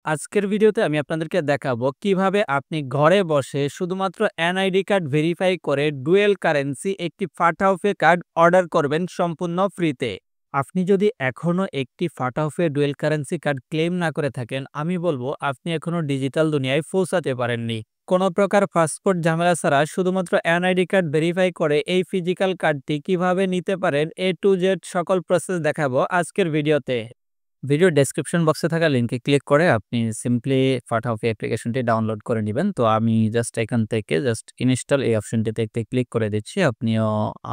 আজকের ভিডিওতে আমি আপনাদেরকে দেখাবো কিভাবে আপনি ঘরে বসে শুধুমাত্র এনআইডি কার্ড ভেরিফাই করে ডুয়েল কারেন্সি একটি ফাটাওফে কার্ড অর্ডার করবেন সম্পূর্ণ ফ্রিতে। আপনি যদি এখনো একটি ফাটাওফে ডুয়েল কারেন্সি কার্ড ক্লেম না করে থাকেন, আমি বলবো আপনি এখনো ডিজিটাল দুনিয়ায় পৌঁছাতে পারেননি। কোনো প্রকার পাসপোর্ট ঝামেলা ছাড়া শুধুমাত্র এনআইডি কার্ড ভেরিফাই করে এই ফিজিক্যাল কার্ডটি কিভাবে নিতে পারেন A to Z সকল প্রসেস দেখাবো আজকের ভিডিওতে। ভিডিও ডেসক্রিপশন বক্সে থাকা লিঙ্কে ক্লিক করে আপনি সিম্পলি ফাটাওফি অ্যাপ্লিকেশনটি ডাউনলোড করে নেবেন। তো আমি জাস্ট এখান থেকে জাস্ট ইনস্টল এই অপশনটিতে একটি ক্লিক করে দিচ্ছি। আপনিও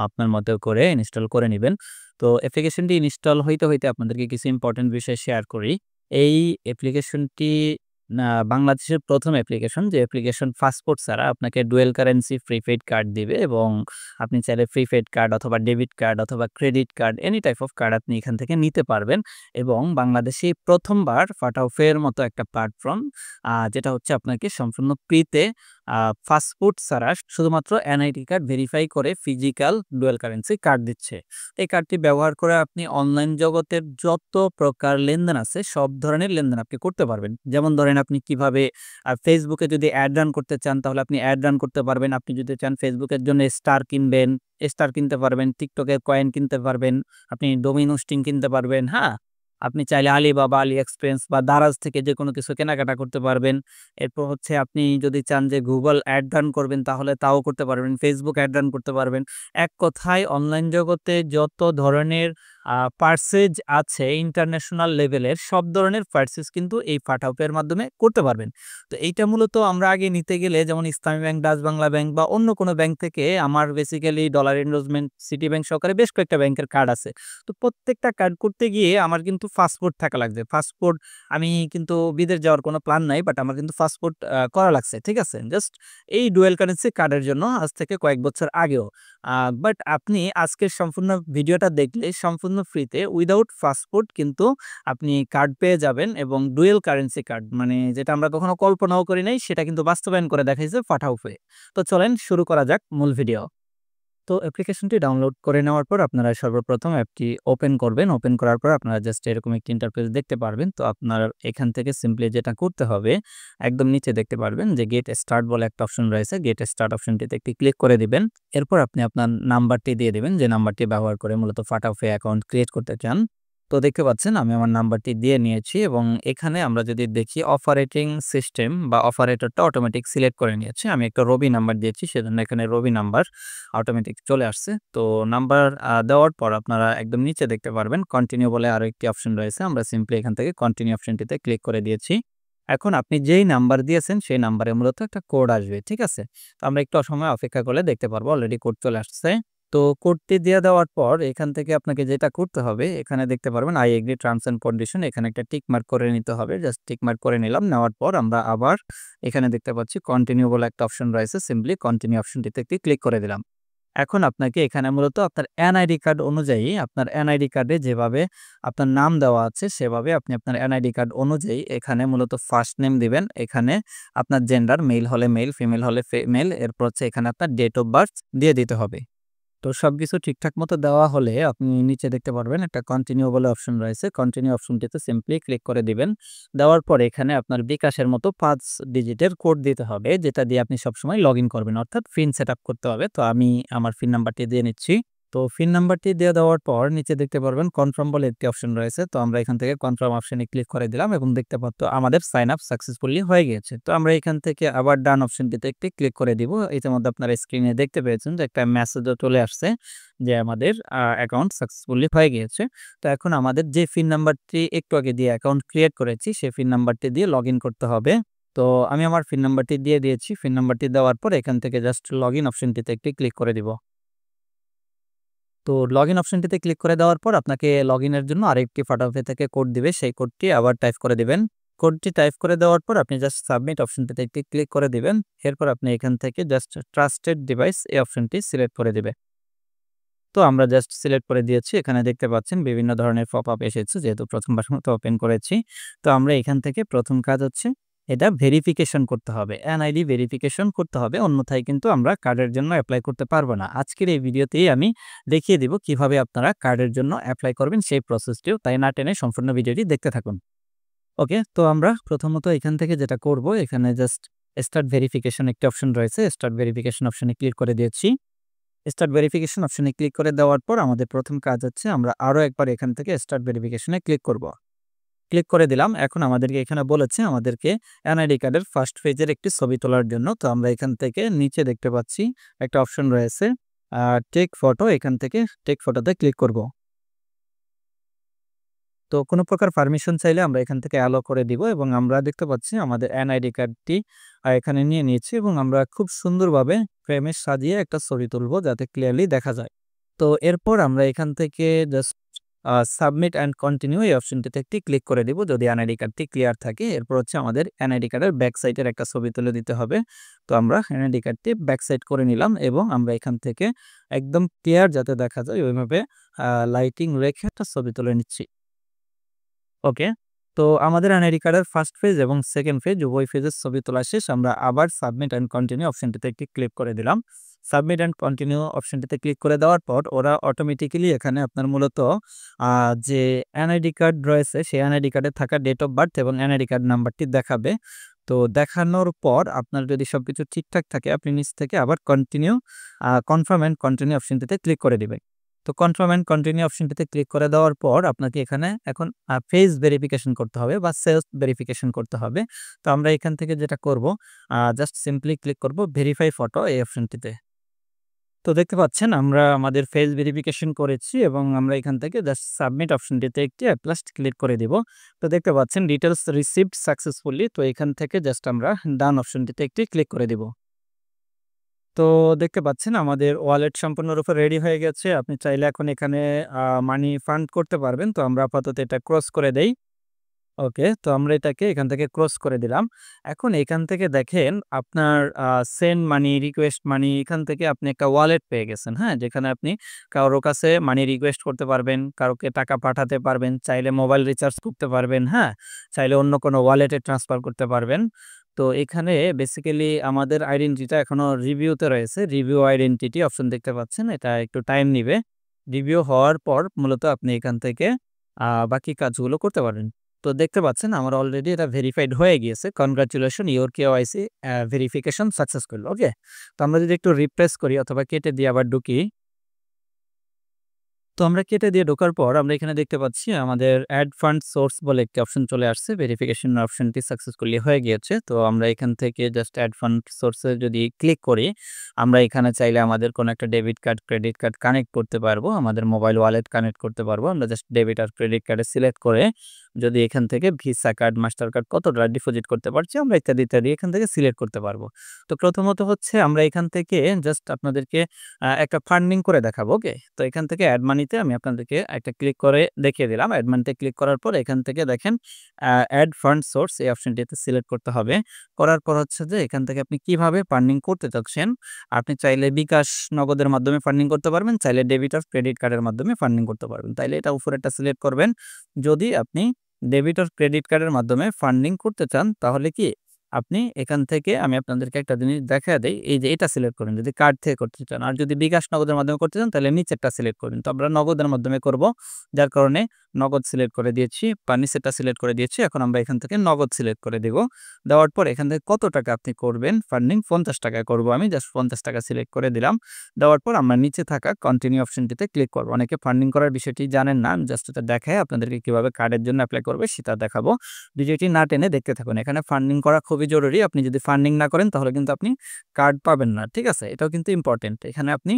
আপনার মতো করে ইনস্টল করে নিবেন। তো অ্যাপ্লিকেশনটি ইনস্টল হইতে আপনাদেরকে কিছু ইম্পর্টেন্ট বিষয় শেয়ার করি। এই অ্যাপ্লিকেশনটি বাংলাদেশের ১ম অ্যাপ্লিকেশন যে অ্যাপ্লিকেশন পাসপোর্ট ছাড়া আপনাকে ডুয়েল কারেন্সি প্রিপেইড কার্ড দিবে এবং আপনি চাইলে প্রিপেইড কার্ড অথবা ডেবিট কার্ড অথবা credit card any type of card আপনি এখান থেকে নিতে পারবেন। এবং বাংলাদেশে প্রথমবার ফাটাওফের মতো একটা প্ল্যাটফর্ম যেটা হচ্ছে আপনাকে সম্পূর্ণ ফ্রিতে পাসপোর্ট ছাড়া শুধুমাত্র এনআইডি কার্ড ভেরিফাই করে ফিজিক্যাল ডুয়াল কারেন্সি কার্ড দিচ্ছে। এই কার্ডটি ব্যবহার করে আপনি অনলাইন জগতের যত প্রকার লেনদেন আছে সব ধরনের লেনদেন আপনি করতে পারবেন। যেমন ধরেন আপনি কিভাবে ফেসবুকে যদি অ্যাড রান করতে চান তাহলে আপনি অ্যাড রান করতে পারবেন। আপনি যদি চান ফেসবুকের জন্য স্টার কিনবেন, স্টার কিনতে পারবেন। টিকটকের কয়েন কিনতে পারবেন। আপনি ডোমিন হোস্টিং কিনতে পারবেন। হ্যাঁ, আপনি চাইলে আলিবাবা, আলি এক্সপ্রেস বা দারাজ থেকে যেকোনো কিছু কেনাকাটা করতে পারবেন। এরপর হচ্ছে আপনি যদি চান যে গুগল অ্যাড রান করবেন তাহলে তাও করতে পারবেন। ফেসবুক অ্যাড রান করতে পারবেন। এক কথায় অনলাইন জগতে যত ধরনের পার্সেজ আছে ইন্টারন্যাশনাল লেভেলের সব ধরনের পার্সেজ কিন্তু এই ফাটাওপের মাধ্যমে করতে পারবেন। তো এইটা মূলত আমরা আগে নিতে গেলে যেমন ইসলামী ব্যাংক, ডাচ বাংলা ব্যাংক বা অন্য কোনো ব্যাংক থেকে আমার basically dollar enrolment, city bank সহকারে বেশ কয়েকটা ব্যাংকের কার্ড আছে। তো প্রত্যেকটা কার্ড করতে গিয়ে আমার কিন্তু পাসপোর্ট থাকা লাগবে। পাসপোর্ট আমি কিন্তু বিদেশ যাওয়ার কোনো প্ল্যান নাই, বাট আমার কিন্তু পাসপোর্ট করা লাগছে। ঠিক আছে? জাস্ট এই ডুয়াল কারেন্সি কার্ডের জন্য আজ থেকে কয়েক বছর আগেও। বাট আপনি আজকের সম্পূর্ণ ভিডিওটা দেখলে সম্পূর্ণ ফ্রিতে উইদাউট পাসপোর্ট কিন্তু আপনি কার্ড পেয়ে যাবেন এবং ডুয়েল কারেন্সি কার্ড মানে যেটা আমরা কখনো কল্পনাও করি নাই সেটা কিন্তু বাস্তবায়ন করে দেখাইছে ফাটাওফে। তো চলেন শুরু করা যাক মূল ভিডিও। তো অ্যাপ্লিকেশনটি ডাউনলোড করে নেওয়ার পর আপনারা সর্বপ্রথম অ্যাপটি ওপেন করবেন। ওপেন করার পর আপনারা জাস্ট এরকম একটি ইন্টারফেস দেখতে পারবেন। তো আপনার এখান থেকে সিম্পলি যেটা করতে হবে, একদম নিচে দেখতে পারবেন যে গেট স্টার্ট বলে একটা অপশন রয়েছে। গেট স্টার্ট অপশনটিতে একটি ক্লিক করে দিবেন। এরপর আপনি আপনার নাম্বারটি দিয়ে দিবেন যে নাম্বারটি ব্যবহার করে মূলত ফাটাওফে অ্যাকাউন্ট ক্রিয়েট করতে চান। তো দেখতে পাচ্ছেন আমি আমার নাম্বারটি দিয়ে নিয়েছি এবং এখানে আমরা যদি দেখি অপারেটিং সিস্টেম বা অপারেটরটা অটোমেটিক সিলেক্ট করে নিয়েছে। আমি একটা রবি নাম্বার দিয়েছি, সেজন্য এখানে রবি নাম্বার অটোমেটিক চলে আসছে। তো নাম্বার দেওয়ার পর আপনারা একদম নিচে দেখতে পারবেন কন্টিনিউ বলে আরো একটি অপশন রয়েছে। আমরা সিম্পলি এখান থেকে কন্টিনিউ অপশনটিতে ক্লিক করে দিয়েছি। এখন আপনি যেই নাম্বার দিয়েছেন সেই নাম্বারে মূলত একটা কোড আসবে। ঠিক আছে? তো আমরা একটু সময় অপেক্ষা করলে দেখতে পারবো অলরেডি কোড চলে আসছে। তো কোডটি দিয়ে দেওয়ার পর এখান থেকে আপনাকে যেটা করতে হবে, এখানে দেখতে পারবেন I agree terms and condition, এখানে একটা টিক মার্ক করে নিতে হবে। জাস্ট টিক মার্ক করে নিলাম। নেওয়ার পর আমরা আবার এখানে দেখতে পাচ্ছি কন্টিনিউ বলে একটা অপশন রয়েছে। সিম্পলি কন্টিনিউ অপশনটিতে একটি ক্লিক করে দিলাম। এখন আপনাকে এখানে মূলত আপনার এনআইডি কার্ড অনুযায়ী আপনার এনআইডি কার্ডে যেভাবে আপনার নাম দেওয়া আছে সেভাবে আপনি আপনার এনআইডি কার্ড অনুযায়ী এখানে মূলত ফার্স্ট নেম দিবেন। এখানে আপনার জেন্ডার মেল হলে মেল, ফিমেল হলে ফিমেল, এরপর হচ্ছে এখানে আপনার ডেট অফ বার্থ দিয়ে দিতে হবে। তো সবকিছু ঠিকঠাক মতো দেওয়া হলে আপনি নিচে দেখতে পারবেন একটা কন্টিনিউ বলে অপশন রয়েছে। কন্টিনিউ অপশনটিতে সিম্পলি ক্লিক করে দিবেন। দেওয়ার পর এখানে আপনার বিকাশের মতো ৫ ডিজিটের কোড দিতে হবে, যেটা দিয়ে আপনি সবসময় লগইন করবেন, অর্থাৎ পিন সেটআপ করতে হবে। তো আমি আমার পিন নাম্বারটি দিয়ে নিচ্ছি। তো পিন নাম্বারটি দিয়ে দেওয়ার পর নিচে দেখতে পারবেন কনফার্ম বলে একটি অপশন রয়েছে। তো আমরা এখান থেকে কনফার্ম অপশনে ক্লিক করে দিলাম এবং দেখতে পাচ্ছ আমাদের সাইন আপ সাকসেসফুলি হয়ে গিয়েছে। তো আমরা এখান থেকে আবার ডান অপশনটিতে একটি ক্লিক করে দিব। ইতিমধ্যে আপনারা স্ক্রিনে দেখতে পেয়েছেন যে একটা মেসেজও চলে আসছে যে আমাদের অ্যাকাউন্ট সাকসেসফুলি হয়ে গিয়েছে। তো এখন আমাদের যে পিন নাম্বারটি একটু আগে দিয়ে অ্যাকাউন্ট ক্রিয়েট করেছি সেই পিন নাম্বারটি দিয়ে লগইন করতে হবে। তো আমি আমার পিন নাম্বারটি দিয়ে দিয়েছি। পিন নাম্বারটি দেওয়ার পর এখান থেকে জাস্ট লগইন অপশনটিতে একটি ক্লিক করে দিব। তো লগইন অপশনটিতে ক্লিক করে দেওয়ার পর আপনাকে লগইনের জন্য আরেকটি ফাটাওফে থেকে কোড দিবে। সেই কোডটি আবার টাইপ করে দিবেন। কোডটি টাইপ করে দেওয়ার পর আপনি জাস্ট সাবমিট অপশনটিতে একটি ক্লিক করে দিবেন। এরপর আপনি এখান থেকে জাস্ট ট্রাস্টেড ডিভাইস এই অপশনটি সিলেক্ট করে দিবে। তো আমরা জাস্ট সিলেক্ট করে দিয়েছি। এখানে দেখতে পাচ্ছেন বিভিন্ন ধরনের পপআপ এসেছে যেহেতু প্রথমবারের মতো ওপেন করেছি। তো আমরা এখান থেকে প্রথম কাজ হচ্ছে এটা ভেরিফিকেশন করতে হবে। এনআইডি ভেরিফিকেশন করতে হবে। অন্যথায় কিন্তু আমরা কার্ডের জন্য এপ্লাই করতে পারবো না। আজকের এই ভিডিওতেই আমি দেখিয়ে দিব কিভাবে আপনারা কার্ডের জন্য এপ্লাই করবেন সেই প্রসেসটিও। তাই না টেনে সম্পূর্ণ ভিডিওটি দেখতে থাকুন। ওকে, তো আমরা প্রথমত এখান থেকে যেটা করব, এখানে জাস্ট স্টার্ট ভেরিফিকেশন একটি অপশন রয়েছে। স্টার্ট ভেরিফিকেশন অপশনে ক্লিক করে দিয়েছি। স্টার্ট ভেরিফিকেশন অপশনে ক্লিক করে দেওয়ার পর আমাদের প্রথম কাজ হচ্ছে আমরা আরো একবার এখান থেকে স্টার্ট ভেরিফিকেশনে ক্লিক করব। ক্লিক করে দিলাম। এখন আমাদেরকে এখানে বলেছে আমাদেরকে এনআইডি কার্ডের ফার্স্ট পেজের একটি ছবি তোলার জন্য। তো আমরা এখান থেকে নিচে দেখতে পাচ্ছি একটা অপশন রয়েছে টেক ফটো। এখান থেকে টেক ফটোতে ক্লিক করব। তো কোনো প্রকার পারমিশন চাইলে আমরা এখান থেকে অ্যালো করে দিব এবং আমরা দেখতে পাচ্ছি আমাদের এনআইডি কার্ডটি এখানে নিয়ে নিয়েছি এবং আমরা খুব সুন্দরভাবে ফ্রেমে সাজিয়ে একটা ছবি তুলব যাতে ক্লিয়ারলি দেখা যায়। তো এরপর আমরা এখান থেকে জাস্ট সাবমিট অ্যান্ড কন্টিনিউ এই অপশনটিতে একটি ক্লিক করে দিব যদি এনআইডি কার্ডটি ক্লিয়ার থাকে। এরপর হচ্ছে আমাদের এনআইডি কার্ডের ব্যাক সাইডের একটা ছবি তুলে দিতে হবে। তো আমরা এনআইডি কার্ডটি ব্যাক সাইড করে নিলাম এবং আমরা এখান থেকে একদম ক্লিয়ার যাতে দেখা যায় ওইভাবে লাইটিং রেখে একটা ছবি তুলে নিচ্ছি। ওকে, তো আমাদের এনআইডি কার্ডের ফার্স্ট পেজ এবং সেকেন্ড পেজ উভয় পেজের ছবি তোলা শেষ। আমরা আবার সাবমিট অ্যান্ড কন্টিনিউ অপশনটিতে একটি ক্লিক করে দিলাম। সাবমিট অ্যান্ড কন্টিনিউ অপশনটিতে ক্লিক করে দেওয়ার পর ওরা অটোমেটিক্যালি এখানে আপনার মূলত যে এনআইডি কার্ড রয়েছে সেই এনআইডি কার্ডে থাকা ডেট অফ বার্থ এবং এনআইডি কার্ড নাম্বারটি দেখাবে। তো দেখানোর পর আপনার যদি সবকিছু ঠিকঠাক থাকে আপনি নিচ থেকে আবার কনফার্ম অ্যান্ড কন্টিনিউ অপশনটিতে ক্লিক করে দিবেন। তো কনফার্ম অ্যান্ড কন্টিনিউ অপশনটিতে ক্লিক করে দেওয়ার পর আপনাকে এখানে এখন ফেস ভেরিফিকেশন করতে হবে বা সেলফ ভেরিফিকেশন করতে হবে। তো আমরা এখান থেকে যেটা করব জাস্ট সিম্পলি ক্লিক করব ভেরিফাই ফটো এই অপশনটিতে। তো দেখতে পাচ্ছেন আমরা আমাদের ফেস ভেরিফিকেশন করেছি এবং আমরা এখান থেকে জাস্ট সাবমিট অপশনটিতে একটি অ্যাট লাস্ট ক্লিক করে দিব। তো দেখতে পাচ্ছেন ডিটেলস রিসিভড সাকসেসফুলি। তো এখান থেকে জাস্ট আমরা ডান অপশনটিতে একটি ক্লিক করে দিব। তো দেখতে পাচ্ছেন আমাদের ওয়ালেট সম্পূর্ণরূপে রেডি হয়ে গেছে। আপনি চাইলে এখন এখানে মানি ফান্ড করতে পারবেন। তো আমরা আপাতত এটা ক্রস করে দেই। ওকে, তো আমরা এটাকে এখান থেকে ক্রস করে দিলাম। এখন এখান থেকে দেখেন আপনার সেন্ড মানি, রিকোয়েস্ট মানি এখান থেকে আপনি একটা ওয়ালেট পেয়ে গেছেন, হ্যাঁ? যেখানে আপনি কারো কাছে মানি রিকোয়েস্ট করতে পারবেন, কাউকে টাকা পাঠাতে পারবেন, চাইলে মোবাইল রিচার্জ করতে পারবেন, হ্যাঁ? চাইলে অন্য কোনো ওয়ালেটে ট্রান্সফার করতে পারবেন। তো এখানে বেসিক্যালি আমাদের আইডেন্টিটিটা এখনো রিভিউতে রয়েছে। রিভিউ আইডেন্টিটি অপশন দেখতে পাচ্ছেন। এটা একটু টাইম নিবে। রিভিউ হওয়ার পর মূলত আপনি এখান থেকে বাকি কাজগুলো করতে পারবেন। তো দেখতে পাচ্ছেন আমার অলরেডি এটা ভেরিফাইড হয়ে গিয়েছে। Congratulation your KYC verification successful. Okay, তো আমরা যদি একটু রিফ্রেশ করি অথবা কেটে দিয়ে আবার ঢুকি। তো আমরা কেটে দিয়ে ঢোকার পর আমরা এখানে দেখতে পাচ্ছি আমাদের অ্যাড ফান্ড সোর্স বলে একটি অপশন চলে আসছে। ভেরিফিকেশন অপশনটি সাকসেসফুলি হয়ে গিয়েছে। তো আমরা এখান থেকে জাস্ট অ্যাড ফান্ড সোর্সে যদি ক্লিক করি, আমরা এখানে চাইলে আমাদের কোনো একটা debit card, credit card connect করতে পারবো। আমাদের মোবাইল ওয়ালেট কানেক্ট করতে পারবো। আমরা জাস্ট ডেবিট আর ক্রেডিট কার্ডে সিলেক্ট করে যদি এখান থেকে ভিসা কার্ড, মাস্টার কার্ড কতটা ডিপোজিট করতে পারছি আমরা ইত্যাদি, ইত্যাদি এখান থেকে সিলেক্ট করতে পারবো। তো প্রথমত হচ্ছে আমরা এখান থেকে জাস্ট আপনাদেরকে একটা ফান্ডিং করে দেখাবো। ওকে, তো এখান থেকে অ্যাড মানিতে আমি আপনাদেরকে একটা ক্লিক করে দেখিয়ে দিলাম। অ্যাড মানিতে ক্লিক করার পর এখান থেকে দেখেন অ্যাড ফান্ড সোর্স এই অপশনটিতে সিলেক্ট করতে হবে। করার পর হচ্ছে যে এখান থেকে আপনি কিভাবে ফান্ডিং করতে চাচ্ছেন। আপনি চাইলে বিকাশ নগদের মাধ্যমে ফান্ডিং করতে পারবেন, চাইলে ডেবিট আর ক্রেডিট কার্ডের মাধ্যমে ফান্ডিং করতে পারবেন। তাইলে এটা উপরেরটা সিলেক্ট করবেন। যদি আপনি ডেবিট আর ক্রেডিট কার্ডের মাধ্যমে ফান্ডিং করতে চান তাহলে কি আপনি এখান থেকে আমি আপনাদেরকে একটা জিনিস দেখায় দেই। এই যে এটা সিলেক্ট করেন যদি কার্ড থেকে করতে চান। আর যদি বিকাশ নগদের মাধ্যমে করতে চান তাহলে নিচেরটা সিলেক্ট করবেন। তো আমরা নগদের মাধ্যমে করব। যার কারণে নগদ সিলেক্ট করে দিয়েছি বা নিচেরটা সিলেক্ট করে দিয়েছি। এখন আমরা এখান থেকে নগদ সিলেক্ট করে দিব। দেওয়ার পর এখান থেকে কত টাকা আপনি করবেন ফান্ডিং, 50 টাকা করব আমি। জাস্ট 50 টাকা সিলেক্ট করে দিলাম। দেওয়ার পর আমরা নিচে থাকা কন্টিনিউ অপশনটিতে ক্লিক করব। অনেকে ফান্ডিং করার বিষয়টি জানেন না। আমি জাস্ট এটা দেখাই আপনাদেরকে কিভাবে কার্ডের জন্য এপ্লাই করবে সেটা দেখাবো। ভিডিওটি না টেনে দেখতে থাকুন। এখানে ফান্ডিং করা খুবই জরুরি। আপনি যদি ফান্ডিং না করেন তাহলে কিন্তু আপনি কার্ড পাবেন না। ঠিক আছে? এটাও কিন্তু ইম্পর্টেন্ট। এখানে আপনি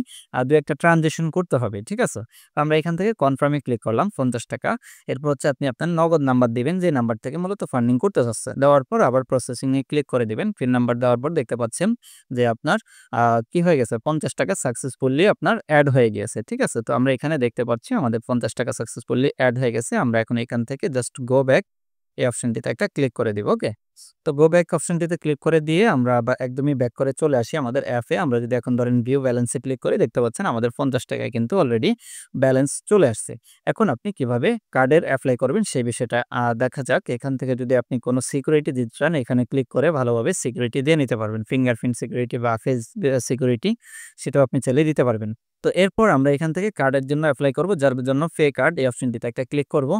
২-১টা ট্রানজ্যাকশন করতে হবে। ঠিক আছে? তো আমরা এখান থেকে কনফার্মে ক্লিক করলাম 50 টাকা। এরপর হচ্ছে আপনি আপনার নগদ নাম্বার দিবেন যে নাম্বার থেকে মূলত ফান্ডিং করতে চাচ্ছেন। দেওয়ার পর আবার প্রসেসিং এ ক্লিক করে দিবেন। পিন নাম্বার দেওয়ার পর দেখতে পাচ্ছেন যে আপনার কি হয়ে গেছে 50 টাকা সাকসেসফুলি আপনার এড হয়ে গিয়েছে। ঠিক আছে? তো আমরা এখানে দেখতে পাচ্ছি আমাদের 50 টাকা সাকসেসফুলি এড হয়ে গেছে। আমরা এখন এখান থেকে জাস্ট গো ব্যাক এই অপশনটিতে একটা ক্লিক করে দিব। ওকে, তো গো ব্যাক অপশনটিতে ক্লিক করে দিয়ে আমরা একদমই ব্যাক করে চলে আসি আমাদের অ্যাপে। আমরা যদি এখন ধরেন ভিউ ব্যালেন্সে ক্লিক করি দেখতে পাচ্ছেন আমাদের 50 টাকায় কিন্তু অলরেডি ব্যালেন্স চলে আসছে। এখন আপনি কিভাবে কার্ডের অ্যাপ্লাই করবেন সেই বিষয়টা দেখা যাক। এখান থেকে যদি আপনি কোনো সিকিউরিটি দিতে চান এখানে ক্লিক করে ভালোভাবে সিকিউরিটি দিয়ে নিতে পারবেন। ফিঙ্গারপ্রিন্ট সিকিউরিটি বা ফেস সিকিউরিটি সেটাও আপনি চাইলে দিতে পারবেন। তো এরপর আমরা এখান থেকে কার্ডের জন্য অ্যাপ্লাই করব, যার জন্য পে কার্ড এই অপশনটিতে একটা ক্লিক করব।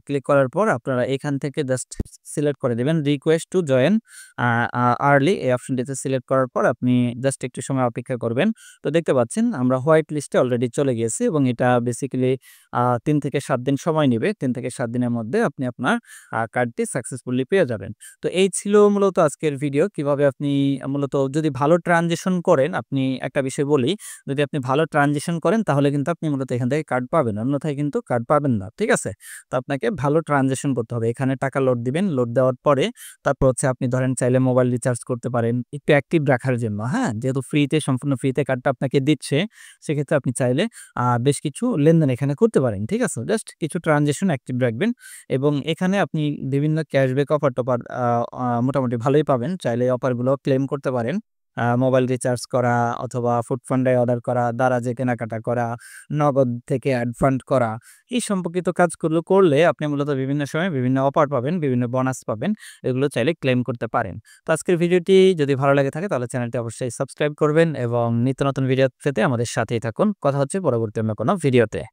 ক্লিক করার পর আপনারা এখান থেকে জাস্ট সিলেক্ট করে দিবেন রিকোয়েস্ট টু জয়েন আর্লি, এই অপশনটিতে সিলেক্ট করার পর আপনি জাস্ট একটু সময় অপেক্ষা করবেন। তো দেখতে পাচ্ছেন আমরা হোয়াইট লিস্টে অলরেডি চলে গিয়েছি এবং এটা বেসিক্যালি ৩ থেকে ৭ দিন সময় নিবে। ৩ থেকে ৭ দিনের মধ্যে আপনি আপনার কার্ডটি সাকসেসফুলি পেয়ে যাবেন। তো এই ছিল মূলত আজকের ভিডিও। কিভাবে আপনি মূলত যদি ভালো ট্রানজিশন করেন, আপনি একটা বিষয় বলি, যদি আপনি ভালো ট্রানজিশন করেন তাহলে কিন্তু আপনি মূলত এখান থেকে কার্ড পাবেন। অন্যথায় কিন্তু কার্ড পাবেন না। ঠিক আছে? তো আপনাকে ভালো ট্রানজিশন করতে হবে। এখানে টাকা লোড দিবেন। লোড দেওয়ার পরে তারপর হচ্ছে আপনি ধরেন চাইলে মোবাইল রিচার্জ করতে পারেন একটু অ্যাক্টিভ রাখার জন্য, হ্যাঁ? যেহেতু ফ্রিতে সম্পূর্ণ ফ্রিতে কার্ডটা আপনাকে দিচ্ছে, সেক্ষেত্রে আপনি চাইলে বেশ কিছু লেনদেন এখানে করতে পারেন। ঠিক আছে? জাস্ট কিছু ট্রানজিশন অ্যাক্টিভ রাখবেন এবং এখানে আপনি বিভিন্ন ক্যাশব্যাক অফার-টফার মোটামুটি ভালোই পাবেন। চাইলে অফারগুলো ক্লেম করতে পারেন। মোবাইল রিচার্জ করা অথবা ফুড পান্ডায় অর্ডার করা, দারাজে কেনাকাটা করা, নগদ থেকে অ্যাডভান্স করা, এই সম্পর্কিত কাজগুলো করলে আপনি মূলত বিভিন্ন সময় বিভিন্ন অফার পাবেন, বিভিন্ন বোনাস পাবেন। এগুলো চাইলে ক্লেম করতে পারেন। তো আজকের ভিডিওটি যদি ভালো লাগে থাকে তাহলে চ্যানেলটি অবশ্যই সাবস্ক্রাইব করবেন এবং নিত্য নতুন ভিডিও পেতে আমাদের সাথেই থাকুন। কথা হচ্ছে পরবর্তী অন্য কোনো ভিডিওতে।